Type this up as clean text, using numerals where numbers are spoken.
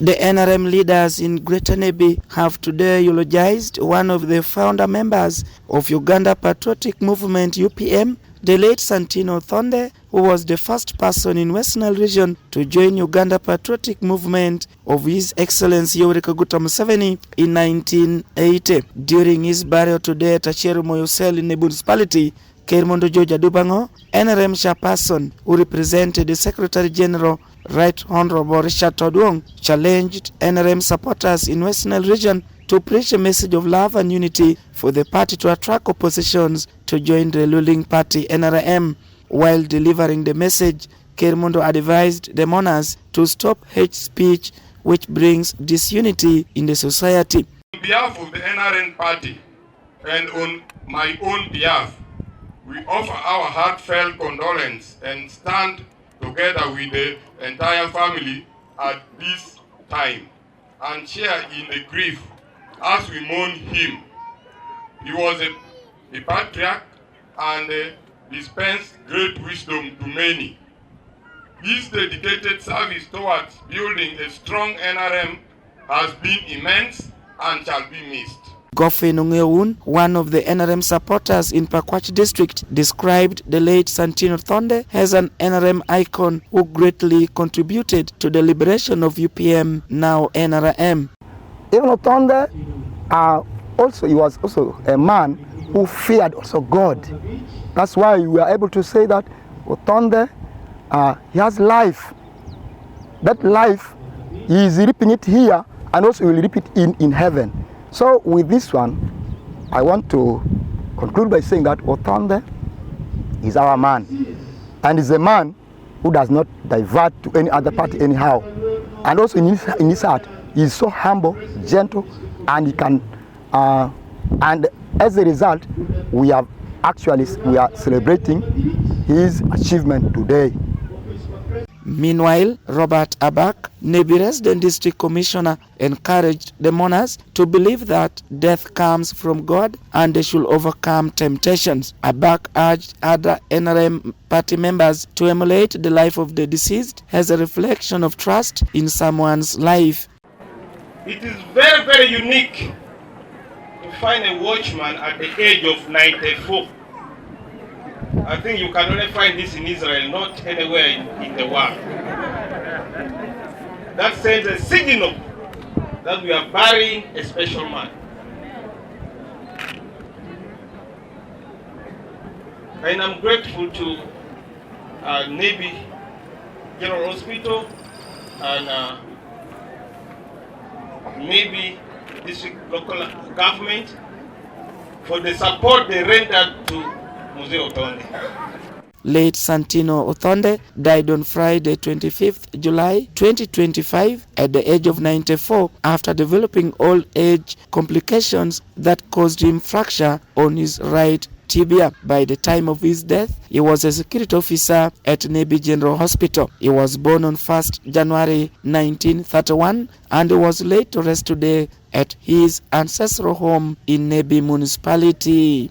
The NRM leaders in Greater Nebbi have today eulogized one of the founder members of Uganda Patriotic Movement UPM, the late Santino Othonde, who was the first person in West Nile region to join Uganda Patriotic Movement of His Excellency Yoweri Kaguta Museveni in 1980. During his burial today at Acer Omoyo Cell in Nebbi Municipality, Kermundu Adubango, NRM Chairperson, who represented the Secretary General Right Honorable Todwong, challenged NRM supporters in West Nile region to preach a message of love and unity for the party to attract oppositions to join the ruling party NRM. While delivering the message, Kermundu advised the mourners to stop hate speech which brings disunity in the society. On behalf of the NRM party and on my own behalf, we offer our heartfelt condolence and stand together with the entire family at this time and share in the grief as we mourn him. He was a patriarch and dispensed great wisdom to many. His dedicated service towards building a strong NRM has been immense and shall be missed. Nungewun, one of the NRM supporters in Pakwach district, described the late Santino Othonde as an NRM icon who greatly contributed to the liberation of UPM, now NRM. Even Othonde, he was also a man who feared also God. That's why we are able to say that Othonde, he has life. That life, he is reaping it here and also will reap it in heaven. So with this one, I want to conclude by saying that Othonde is our man, and is a man who does not divert to any other party anyhow. And also in his heart, he is so humble, gentle, and he can. And as a result, we are celebrating his achievement today. Meanwhile, Robert Abak, Nebbi Resident District Commissioner, encouraged the mourners to believe that death comes from God and they should overcome temptations. Abak urged other NRM party members to emulate the life of the deceased as a reflection of trust in someone's life. It is very, very unique to find a watchman at the age of 94. I think you can only find this in Israel, not anywhere in the world. That sends a signal that we are burying a special man. And I'm grateful to Nebbi General Hospital and Nebbi District Local Government for the support they rendered to Late Santino Othonde died on Friday, 25th July 2025 at the age of 94 after developing old-age complications that caused him fracture on his right tibia. By the time of his death, he was a security officer at Nebbi General Hospital. He was born on 1st January 1931 and was laid to rest today at his ancestral home in Nebbi Municipality.